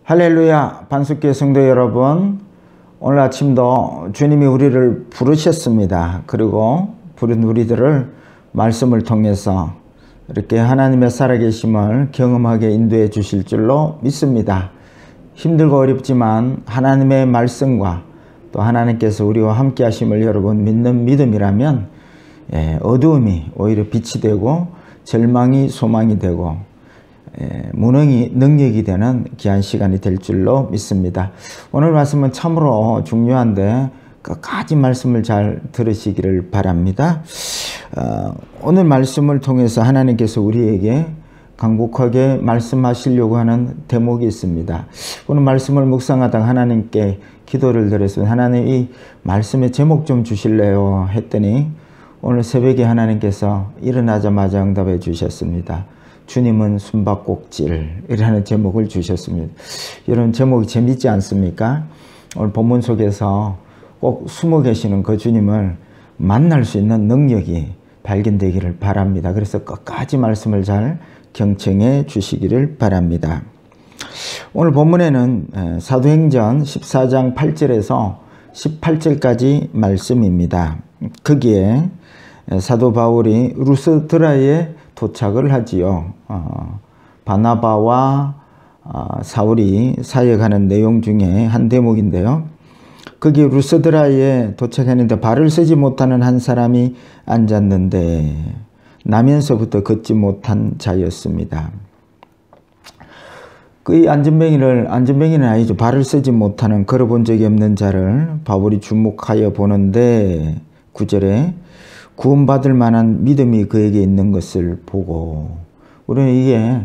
할렐루야, 반석교회 성도 여러분, 오늘 아침도 주님이 우리를 부르셨습니다. 그리고 부른 우리들을 말씀을 통해서 이렇게 하나님의 살아계심을 경험하게 인도해 주실 줄로 믿습니다. 힘들고 어렵지만 하나님의 말씀과 또 하나님께서 우리와 함께 하심을 여러분 믿는 믿음이라면 어두움이 오히려 빛이 되고 절망이 소망이 되고 무능이 능력이 되는 귀한 시간이 될 줄로 믿습니다. 오늘 말씀은 참으로 중요한데 끝까지 말씀을 잘 들으시기를 바랍니다. 오늘 말씀을 통해서 하나님께서 우리에게 간곡하게 말씀하시려고 하는 대목이 있습니다. 오늘 말씀을 묵상하다가 하나님께 기도를 드렸습니다. 하나님, 이 말씀의 제목 좀 주실래요? 했더니 오늘 새벽에 하나님께서 일어나자마자 응답해 주셨습니다. 주님은 숨바꼭질이라는 제목을 주셨습니다. 이런 제목이 재밌지 않습니까? 오늘 본문 속에서 꼭 숨어 계시는 그 주님을 만날 수 있는 능력이 발견되기를 바랍니다. 그래서 끝까지 말씀을 잘 경청해 주시기를 바랍니다. 오늘 본문에는 사도행전 14장 8절에서 18절까지 말씀입니다. 거기에 사도 바울이 루스드라에 도착을 하지요. 바나바와 사울이 사역하는 내용 중에 한 대목인데요. 거기 루스드라에 도착했는데 발을 쓰지 못하는 한 사람이 앉았는데 나면서부터 걷지 못한 자였습니다. 그 안전뱅이는 아니죠. 발을 쓰지 못하는, 걸어본 적이 없는 자를 바울이 주목하여 보는데 9절에 구원받을 만한 믿음이 그에게 있는 것을 보고, 우리는 이게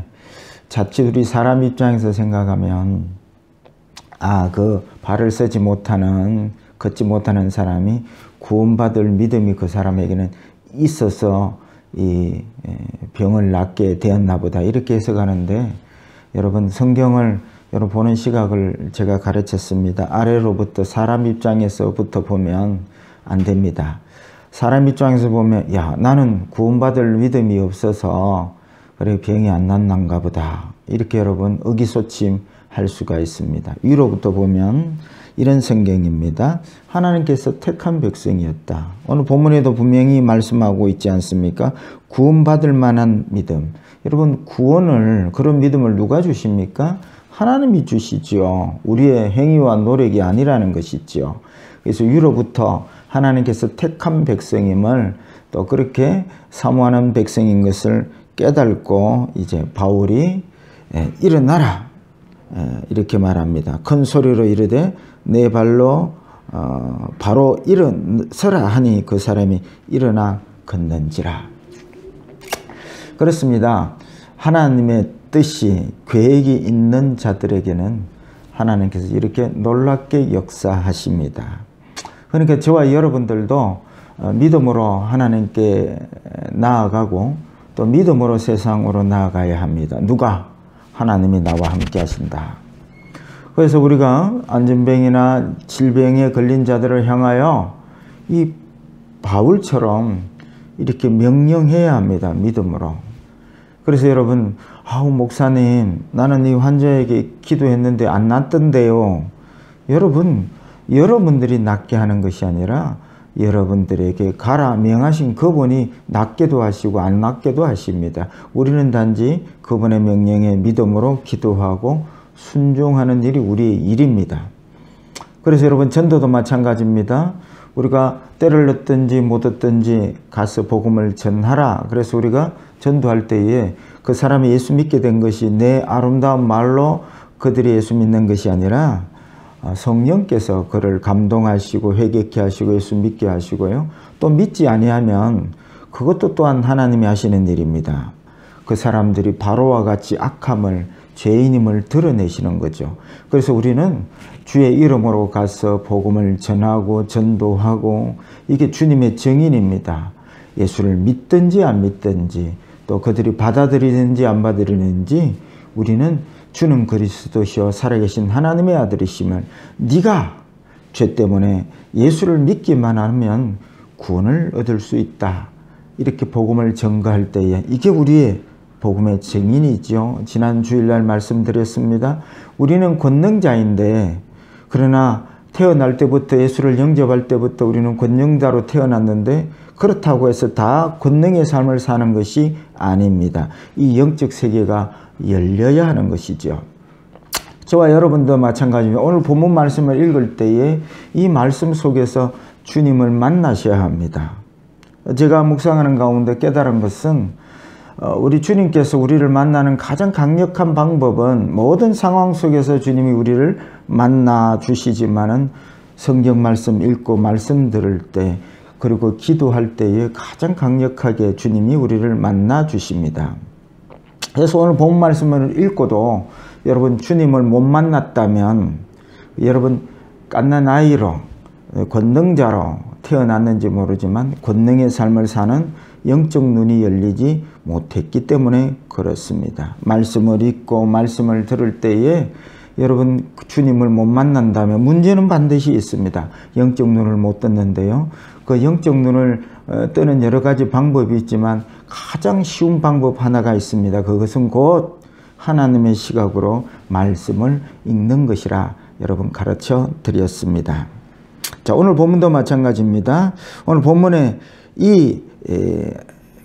자칫 우리 사람 입장에서 생각하면 그 발을 쓰지 못하는, 걷지 못하는 사람이 구원받을 믿음이 그 사람에게는 있어서 이 병을 낫게 되었나 보다, 이렇게 해석하는데, 여러분 성경을 여러분 보는 시각을 제가 가르쳤습니다. 아래로부터 사람 입장에서부터 보면 안 됩니다. 사람 입장에서 보면 나는 구원받을 믿음이 없어서 그래 병이 안 낫는가 보다, 이렇게 여러분 의기소침할 수가 있습니다. 위로부터 보면 이런 성경입니다. 하나님께서 택한 백성이었다. 오늘 본문에도 분명히 말씀하고 있지 않습니까? 구원받을 만한 믿음. 여러분, 구원을, 그런 믿음을 누가 주십니까? 하나님이 주시죠. 우리의 행위와 노력이 아니라는 것이죠. 그래서 위로부터 하나님께서 택한 백성임을, 또 그렇게 사모하는 백성인 것을 깨닫고 이제 바울이 일어나라, 이렇게 말합니다. 큰 소리로 이르되 내 발로 바로 일어서라 하니 그 사람이 일어나 걷는지라. 그렇습니다. 하나님의 뜻이, 계획이 있는 자들에게는 하나님께서 이렇게 놀랍게 역사하십니다. 그러니까 저와 여러분들도 믿음으로 하나님께 나아가고 또 믿음으로 세상으로 나아가야 합니다. 누가? 하나님이 나와 함께 하신다. 그래서 우리가 안전병이나 질병에 걸린 자들을 향하여 이 바울처럼 이렇게 명령해야 합니다. 믿음으로. 그래서 여러분, 목사님, 나는 이 환자에게 기도했는데 안 낫던데요. 여러분들이 낫게 하는 것이 아니라 여러분들에게 가라 명하신 그분이 낫게도 하시고 안 낫게도 하십니다. 우리는 단지 그분의 명령에 믿음으로 기도하고 순종하는 일이 우리의 일입니다. 그래서 여러분, 전도도 마찬가지입니다. 우리가 때를 얻든지 못 얻든지 가서 복음을 전하라. 그래서 우리가 전도할 때에 그 사람이 예수 믿게 된 것이 내 아름다운 말로 그들이 예수 믿는 것이 아니라 성령께서 그를 감동하시고 회개케 하시고 예수 믿게 하시고요. 또 믿지 아니하면 그것도 또한 하나님이 하시는 일입니다. 그 사람들이 바로와 같이 악함을, 죄인임을 드러내시는 거죠. 그래서 우리는 주의 이름으로 가서 복음을 전하고 전도하고, 이게 주님의 정인입니다. 예수를 믿든지 안 믿든지, 또 그들이 받아들이는지 안 받아들이는지, 우리는 주는 그리스도시요 살아계신 하나님의 아들이심을, 네가 죄 때문에 예수를 믿기만 하면 구원을 얻을 수 있다, 이렇게 복음을 전가할 때에 이게 우리의 복음의 증인이죠. 지난 주일날 말씀드렸습니다. 우리는 권능자인데, 그러나 태어날 때부터, 예수를 영접할 때부터 우리는 권능자로 태어났는데, 그렇다고 해서 다 권능의 삶을 사는 것이 아닙니다. 이 영적 세계가 열려야 하는 것이죠. 저와 여러분도 마찬가지입니다. 오늘 본문 말씀을 읽을 때에 이 말씀 속에서 주님을 만나셔야 합니다. 제가 묵상하는 가운데 깨달은 것은, 우리 주님께서 우리를 만나는 가장 강력한 방법은, 모든 상황 속에서 주님이 우리를 만나 주시지만은 성경 말씀 읽고 말씀 들을 때, 그리고 기도할 때에 가장 강력하게 주님이 우리를 만나 주십니다. 그래서 오늘 본 말씀을 읽고도 여러분 주님을 못 만났다면, 여러분 갓난 아이로 권능자로 태어났는지 모르지만 권능의 삶을 사는 영적 눈이 열리지 못했기 때문에 그렇습니다. 말씀을 읽고 말씀을 들을 때에 여러분 주님을 못 만난다면 문제는 반드시 있습니다. 영적 눈을 못 떴는데요. 그 영적 눈을 뜨는 여러 가지 방법이 있지만 가장 쉬운 방법 하나가 있습니다. 그것은 곧 하나님의 시각으로 말씀을 읽는 것이라 여러분 가르쳐 드렸습니다. 자, 오늘 본문도 마찬가지입니다. 오늘 본문에 이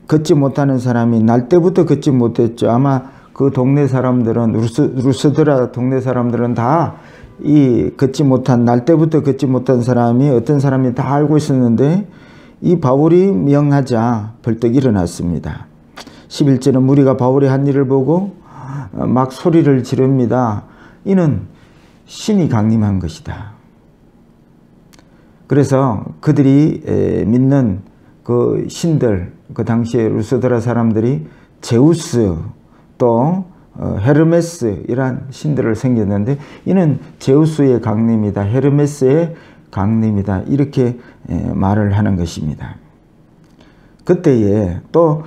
걷지 못하는 사람이 날 때부터 걷지 못했죠. 아마 그 동네 사람들은, 루스드라 동네 사람들은 다 이 걷지 못한, 날 때부터 걷지 못한 사람이 어떤 사람이 다 알고 있었는데, 이 바울이 명하자 벌떡 일어났습니다. 11절은 무리가 바울이 한 일을 보고 막 소리를 지릅니다. 이는 신이 강림한 것이다. 그래서 그들이 믿는 그 신들, 그 당시에 루스드라 사람들이 제우스 또 헤르메스 이란 신들을 섬겼는데, 이는 제우스의 강림이다, 헤르메스의 강림이다, 이렇게 말을 하는 것입니다. 그때에 또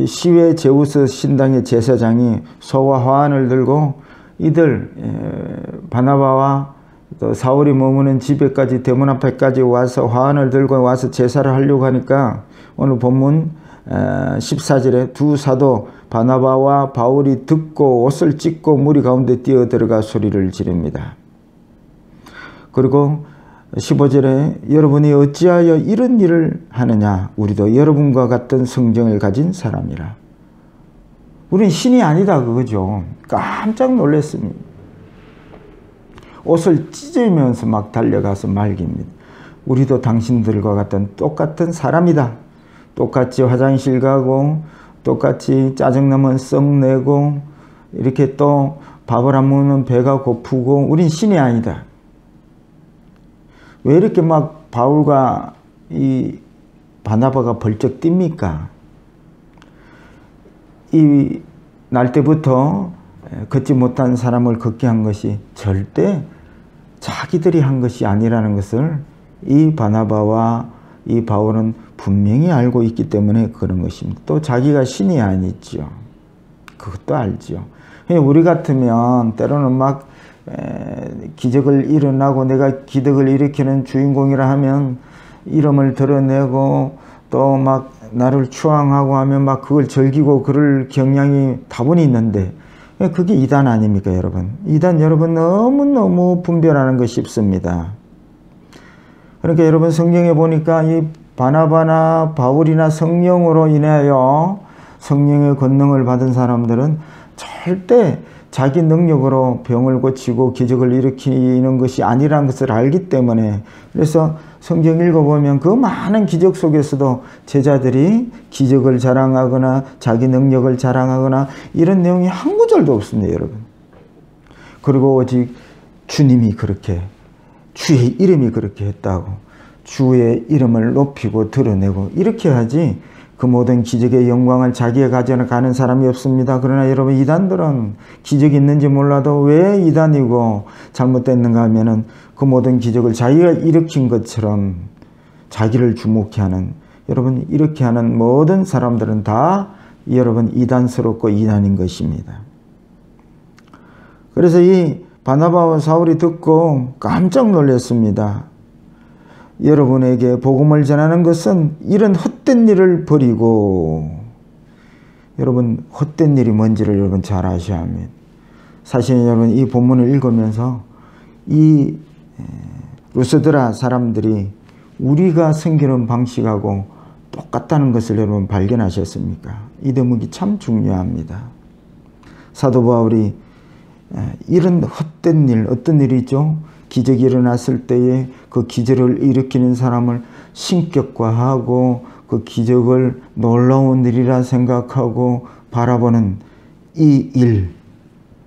시외 제우스 신당의 제사장이 소와 화환을 들고 이들 바나바와 또 사울이 머무는 집에까지, 대문 앞에까지 와서 화환을 들고 와서 제사를 하려고 하니까, 오늘 본문 14절에 두 사도 바나바와 바울이 듣고 옷을 찢고 무리 가운데 뛰어 들어가 소리를 지릅니다. 그리고 15절에 여러분이 어찌하여 이런 일을 하느냐, 우리도 여러분과 같은 성경을 가진 사람이라. 우린 신이 아니다 그거죠. 깜짝 놀랐습니다. 옷을 찢으면서 막 달려가서 말깁니다. 우리도 당신들과 같은 똑같은 사람이다. 똑같이 화장실 가고, 똑같이 짜증나면 썩내고, 이렇게 또 밥을 안 먹으면 배가 고프고, 우린 신이 아니다. 왜 이렇게 막 바울과 이 바나바가 벌쩍 뜁니까? 이 날 때부터 걷지 못한 사람을 걷게 한 것이 절대 자기들이 한 것이 아니라는 것을 이 바나바와 이 바울은 분명히 알고 있기 때문에 그런 것입니다. 또 자기가 신이 아니죠. 그것도 알죠. 우리 같으면 때로는 막 기적을 일어나고 내가 기적을 일으키는 주인공이라 하면 이름을 드러내고 또 막 나를 추앙하고 하면 막 그걸 즐기고 그럴 경향이 다분히 있는데, 그게 이단 아닙니까 여러분? 이단 여러분 너무너무 분별하는 것이 쉽습니다. 그러니까 여러분 성경에 보니까 이 바나바나 바울이나 성령으로 인하여 성령의 권능을 받은 사람들은 절대 자기 능력으로 병을 고치고 기적을 일으키는 것이 아니라는 것을 알기 때문에, 그래서 성경 읽어보면 그 많은 기적 속에서도 제자들이 기적을 자랑하거나 자기 능력을 자랑하거나 이런 내용이 한 구절도 없습니다 여러분. 그리고 오직 주님이 그렇게, 주의 이름이 그렇게 했다고 주의 이름을 높이고 드러내고 이렇게 하지, 그 모든 기적의 영광을 자기가 가져가는 사람이 없습니다. 그러나 여러분 이단들은 기적이 있는지 몰라도 왜 이단이고 잘못됐는가 하면은 그 모든 기적을 자기가 일으킨 것처럼 자기를 주목해 하는, 여러분 이렇게 하는 모든 사람들은 다 여러분 이단스럽고 이단인 것입니다. 그래서 이 바나바와 사울이 듣고 깜짝 놀랐습니다. 여러분에게 복음을 전하는 것은 이런 헛된 일을 버리고, 여러분 헛된 일이 뭔지를 여러분 잘 아셔야 합니다. 사실 여러분 이 본문을 읽으면서 이 루스드라 사람들이 우리가 섬기는 방식하고 똑같다는 것을 여러분 발견하셨습니까? 이 대목이 참 중요합니다. 사도 바울이 이런 헛된 일, 어떤 일이죠? 기적이 일어났을 때에 그 기적을 일으키는 사람을 신격화하고 그 기적을 놀라운 일이라 생각하고 바라보는 이 일,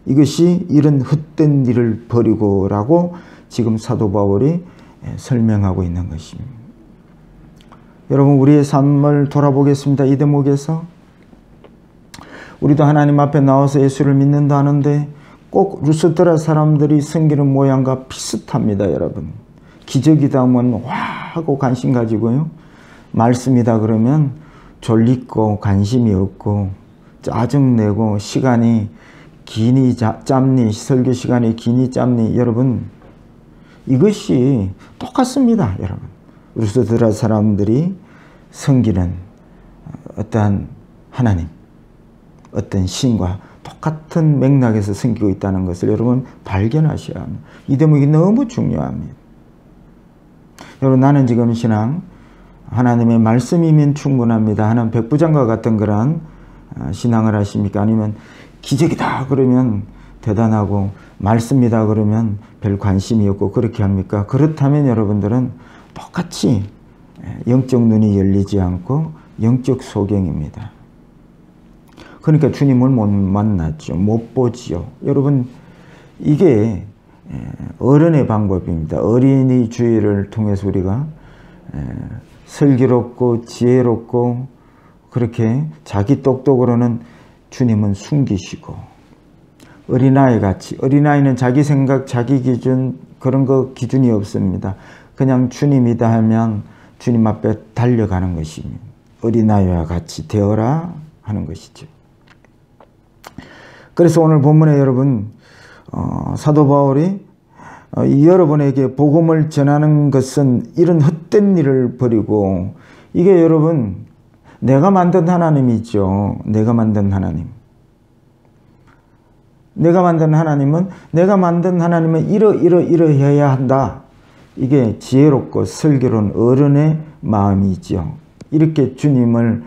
이것이 이런 헛된 일을 버리고라고 지금 사도 바울이 설명하고 있는 것입니다. 여러분 우리의 삶을 돌아보겠습니다. 이 대목에서 우리도 하나님 앞에 나와서 예수를 믿는다 하는데 꼭 루스드라 사람들이 섬기는 모양과 비슷합니다. 여러분 기적이다 하면 와 하고 관심 가지고요, 말씀이다 그러면 졸리고 관심이 없고 짜증내고 시간이 기니 짧니, 설교 시간이 기니 짧니, 여러분 이것이 똑같습니다. 여러분 루스드라 사람들이 섬기는 어떠한 하나님, 어떤 신과 똑같은 맥락에서 섬기고 있다는 것을 여러분 발견하셔야 합니다. 이 대목이 너무 중요합니다. 여러분 나는 지금 신앙 하나님의 말씀이면 충분합니다 하는 백부장과 같은 그런 신앙을 하십니까? 아니면 기적이다 그러면 대단하고 말씀이다 그러면 별 관심이 없고 그렇게 합니까? 그렇다면 여러분들은 똑같이 영적 눈이 열리지 않고 영적 소경입니다. 그러니까 주님을 못 만났죠. 못 보지요. 여러분 이게 어른의 방법입니다. 어린이 주의를 통해서 우리가 슬기롭고 지혜롭고 그렇게 자기 똑똑으로는 주님은 숨기시고, 어린아이 같이, 어린아이는 자기 생각 자기 기준 그런 거 기준이 없습니다. 그냥 주님이다 하면 주님 앞에 달려가는 것입니다. 어린아이와 같이 되어라 하는 것이죠. 그래서 오늘 본문에 여러분 사도 바울이 여러분에게 복음을 전하는 것은 이런 헛된 일을 버리고, 이게 여러분 내가 만든 하나님이죠. 내가 만든 하나님. 내가 만든 하나님은 이러해야 한다. 이게 지혜롭고 슬기로운 어른의 마음이죠. 이렇게 주님을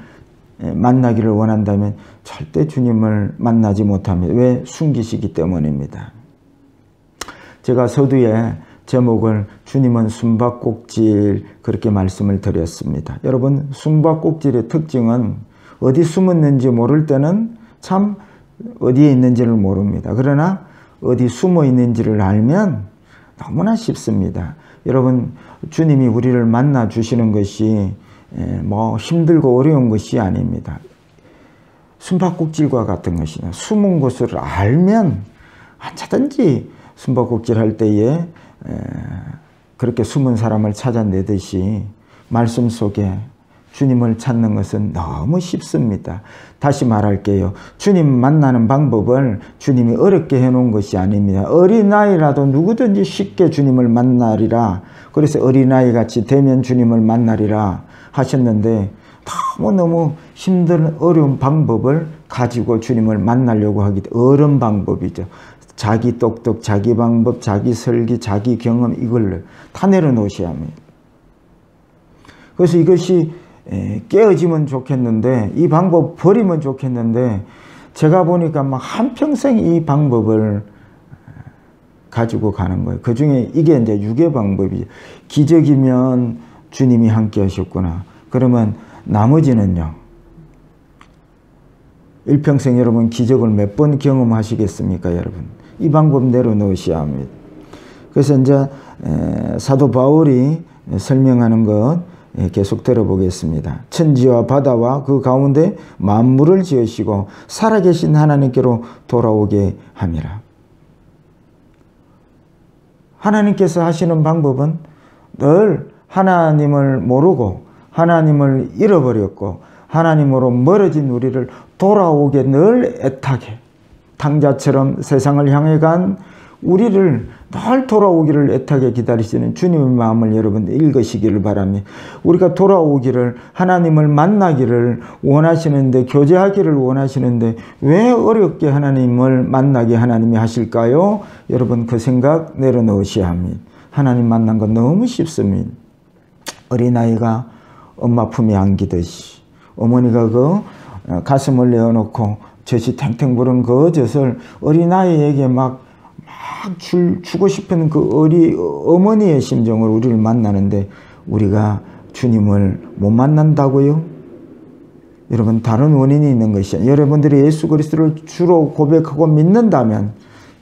만나기를 원한다면 절대 주님을 만나지 못합니다. 왜? 숨기시기 때문입니다. 제가 서두에 제목을 주님은 숨바꼭질 그렇게 말씀을 드렸습니다. 여러분 숨바꼭질의 특징은 어디 숨었는지 모를 때는 참 어디에 있는지를 모릅니다. 그러나 어디 숨어 있는지를 알면 너무나 쉽습니다. 여러분 주님이 우리를 만나 주시는 것이 뭐 힘들고 어려운 것이 아닙니다. 숨바꼭질과 같은 것이냐. 숨은 곳을 알면 언제든지 숨바꼭질 할 때에 그렇게 숨은 사람을 찾아내듯이 말씀 속에 주님을 찾는 것은 너무 쉽습니다. 다시 말할게요. 주님 만나는 방법을 주님이 어렵게 해놓은 것이 아닙니다. 어린아이라도 누구든지 쉽게 주님을 만나리라. 그래서 어린아이같이 되면 주님을 만나리라 하셨는데, 너무너무 힘든 어려운 방법을 가지고 주님을 만나려고 하기 때문에 어려운 방법이죠. 자기 똑똑, 자기 방법, 자기 설기, 자기 경험 이걸 다 내려놓으셔야 합니다. 그래서 이것이 깨어지면 좋겠는데, 이 방법 버리면 좋겠는데, 제가 보니까 막 한평생 이 방법을 가지고 가는 거예요. 그 중에 이게 이제 육의 방법이죠. 기적이면 주님이 함께 하셨구나. 그러면 나머지는요. 일평생 여러분 기적을 몇 번 경험하시겠습니까, 여러분? 이 방법 내려놓으셔야 합니다. 그래서 이제 사도 바울이 설명하는 것 계속 들어보겠습니다. 천지와 바다와 그 가운데 만물을 지으시고 살아계신 하나님께로 돌아오게 함이라. 하나님께서 하시는 방법은 늘 하나님을 모르고 하나님을 잃어버렸고 하나님으로 멀어진 우리를 돌아오게 늘 애타게 탕자처럼 세상을 향해 간 우리를 늘 돌아오기를 애타게 기다리시는 주님의 마음을 여러분 읽으시기를 바랍니다. 우리가 돌아오기를, 하나님을 만나기를 원하시는데, 교제하기를 원하시는데 왜 어렵게 하나님을 만나게 하나님이 하실까요? 여러분 그 생각 내려놓으셔야 합니다. 하나님 만난 건 너무 쉽습니다. 어린아이가 엄마 품에 안기듯이 어머니가 그 가슴을 내어놓고 젖이 탱탱 부른 그 젖을 어린아이에게 막 주고 싶은 그 어머니의 심정을 우리를 만나는데 우리가 주님을 못 만난다고요? 여러분 다른 원인이 있는 것이죠. 여러분들이 예수 그리스도를 주로 고백하고 믿는다면,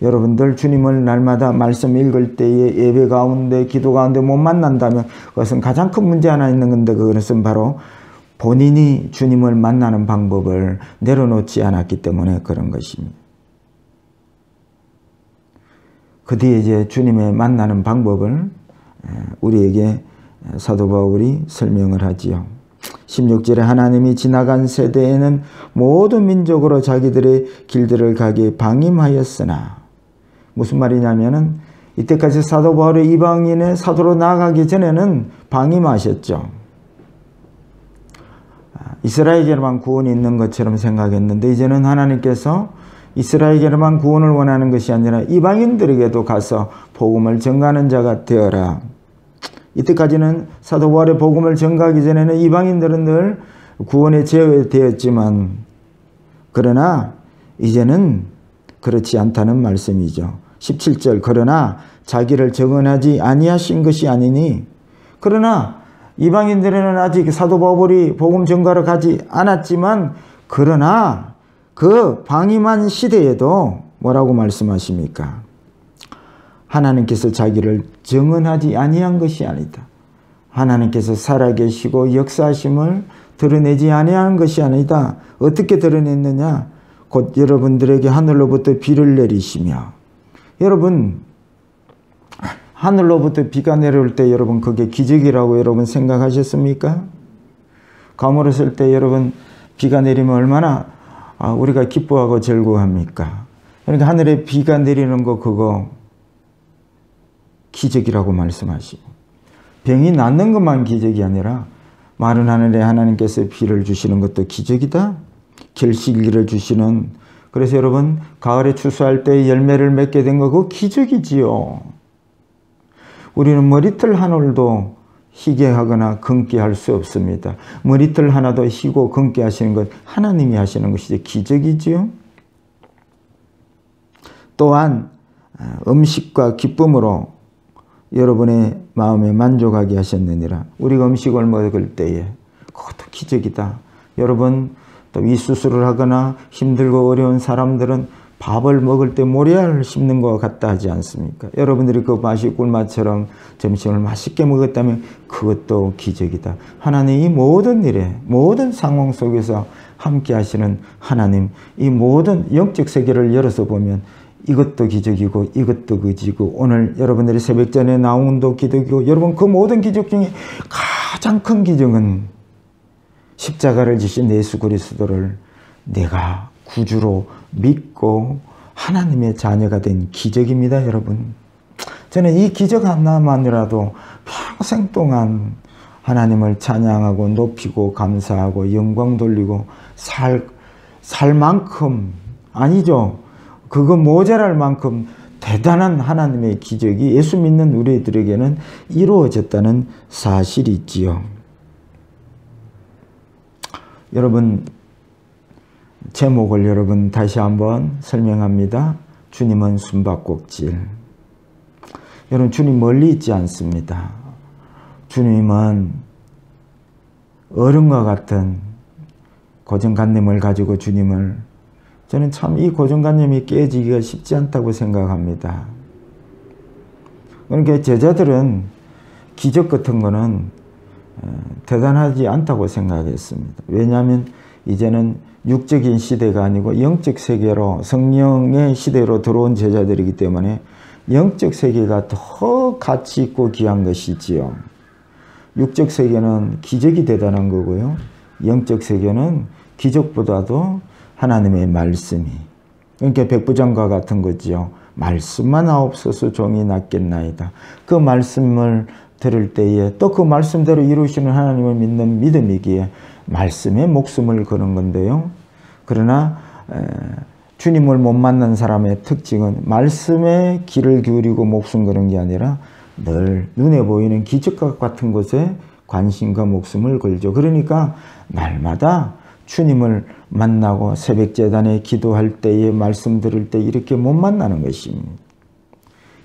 여러분들 주님을 날마다 말씀 읽을 때에 예배 가운데 기도 가운데 못 만난다면 그것은 가장 큰 문제 하나 있는 건데, 그것은 바로 본인이 주님을 만나는 방법을 내려놓지 않았기 때문에 그런 것입니다. 그 뒤에 이제 주님의 만나는 방법을 우리에게 사도 바울이 설명을 하지요. 16절에 하나님이 지나간 세대에는 모든 민족으로 자기들의 길들을 가게 방임하였으나, 무슨 말이냐면은 이때까지 사도 바울이 이방인의 사도로 나아가기 전에는 방임하셨죠. 이스라엘에게만 구원이 있는 것처럼 생각했는데, 이제는 하나님께서 이스라엘에게만 구원을 원하는 것이 아니라 이방인들에게도 가서 복음을 전가하는 자가 되어라. 이때까지는 사도 바울의 복음을 전가하기 전에는 이방인들은 늘 구원에 제외되었지만, 그러나 이제는 그렇지 않다는 말씀이죠. 17절, 그러나 자기를 정언하지 아니하신 것이 아니니, 그러나 이방인들에는 아직 사도 바울이 복음 전가로 가지 않았지만, 그러나 그 방임한 시대에도 뭐라고 말씀하십니까? 하나님께서 자기를 정언하지 아니한 것이 아니다. 하나님께서 살아계시고 역사하심을 드러내지 아니한 것이 아니다. 어떻게 드러냈느냐? 곧 여러분들에게 하늘로부터 비를 내리시며, 여러분 하늘로부터 비가 내려올 때 여러분 그게 기적이라고 여러분 생각하셨습니까? 가물을 쓸 때 여러분 비가 내리면 얼마나 우리가 기뻐하고 즐거워합니까? 그러니까 하늘에 비가 내리는 거 그거 기적이라고 말씀하시고, 병이 낫는 것만 기적이 아니라 마른 하늘에 하나님께서 비를 주시는 것도 기적이다. 결실기를 주시는, 그래서 여러분 가을에 추수할 때 열매를 맺게 된 거 그거 기적이지요. 우리는 머리털 한 올도 희게 하거나 검게 할 수 없습니다. 머리털 하나도 희고 검게 하시는 것 하나님이 하시는 것이죠. 기적이지요. 또한 음식과 기쁨으로 여러분의 마음에 만족하게 하셨느니라. 우리가 음식을 먹을 때에 그것도 기적이다. 여러분 또 위 수술을 하거나 힘들고 어려운 사람들은 밥을 먹을 때 모래알 씹는 것 같다 하지 않습니까? 여러분들이 그 맛이 꿀맛처럼 점심을 맛있게 먹었다면 그것도 기적이다. 하나님 이 모든 일에, 모든 상황 속에서 함께 하시는 하나님, 이 모든 영적 세계를 열어서 보면 이것도 기적이고 이것도 기적이고, 오늘 여러분들이 새벽전에 나온도 기적이고, 여러분 그 모든 기적 중에 가장 큰 기적은 십자가를 지신 예수 그리스도를 내가 구주로 믿고 하나님의 자녀가 된 기적입니다. 여러분, 저는 이 기적 하나만이라도 평생 동안 하나님을 찬양하고 높이고 감사하고 영광 돌리고 살 만큼, 아니죠, 그거 모자랄 만큼 대단한 하나님의 기적이 예수 믿는 우리들에게는 이루어졌다는 사실이 있지요. 여러분, 제목을 여러분 다시 한번 설명합니다. 주님은 숨바꼭질. 여러분, 주님 멀리 있지 않습니다. 주님은 어른과 같은 고정관념을 가지고 주님을, 저는 참 이 고정관념이 깨지기가 쉽지 않다고 생각합니다. 그러니까 제자들은 기적 같은 거는 대단하지 않다고 생각했습니다. 왜냐하면 이제는 육적인 시대가 아니고 영적 세계로, 성령의 시대로 들어온 제자들이기 때문에 영적 세계가 더 가치 있고 귀한 것이지요. 육적 세계는 기적이 대단한 거고요. 영적 세계는 기적보다도 하나님의 말씀이, 그러니까 백부장과 같은 거지요. 말씀만 하옵소서 종이 낫겠나이다. 그 말씀을 들을 때에 또 그 말씀대로 이루시는 하나님을 믿는 믿음이기에 말씀에 목숨을 거는 건데요. 그러나 주님을 못 만난 사람의 특징은 말씀에 귀를 기울이고 목숨 거는 게 아니라 늘 눈에 보이는 기적과 같은 것에 관심과 목숨을 걸죠. 그러니까 날마다 주님을 만나고 새벽재단에 기도할 때에 말씀 들을 때 이렇게 못 만나는 것입니다.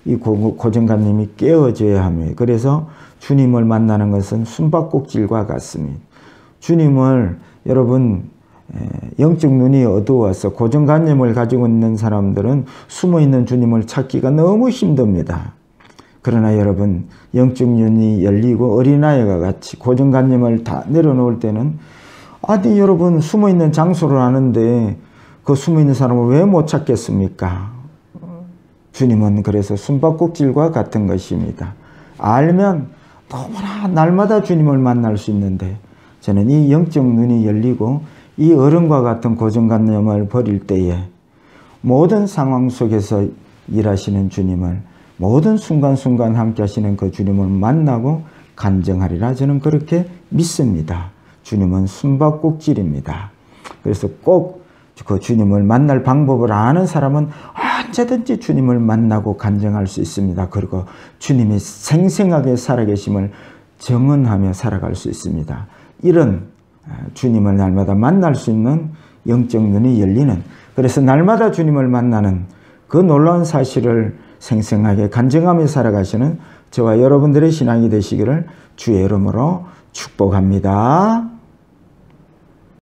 이 고정관념이 깨어져야 합니다. 그래서 주님을 만나는 것은 숨바꼭질과 같습니다. 주님을 여러분 영적 눈이 어두워서 고정관념을 가지고 있는 사람들은 숨어있는 주님을 찾기가 너무 힘듭니다. 그러나 여러분 영적 눈이 열리고 어린아이가 같이 고정관념을 다 내려놓을 때는 아니 여러분 숨어있는 장소를 아는데 그 숨어있는 사람을 왜 못 찾겠습니까? 주님은 그래서 숨바꼭질과 같은 것입니다. 알면 너무나 날마다 주님을 만날 수 있는데 저는 이 영적 눈이 열리고 이 어른과 같은 고정관념을 버릴 때에 모든 상황 속에서 일하시는 주님을 모든 순간순간 함께 하시는 그 주님을 만나고 간증하리라 저는 그렇게 믿습니다. 주님은 숨바꼭질입니다. 그래서 꼭 그 주님을 만날 방법을 아는 사람은 언제든지 주님을 만나고 간증할 수 있습니다. 그리고 주님이 생생하게 살아계심을 증언하며 살아갈 수 있습니다. 이런 주님을 날마다 만날 수 있는 영적 눈이 열리는, 그래서 날마다 주님을 만나는 그 놀라운 사실을 생생하게 간증하며 살아가시는 저와 여러분들의 신앙이 되시기를 주의 이름으로 축복합니다.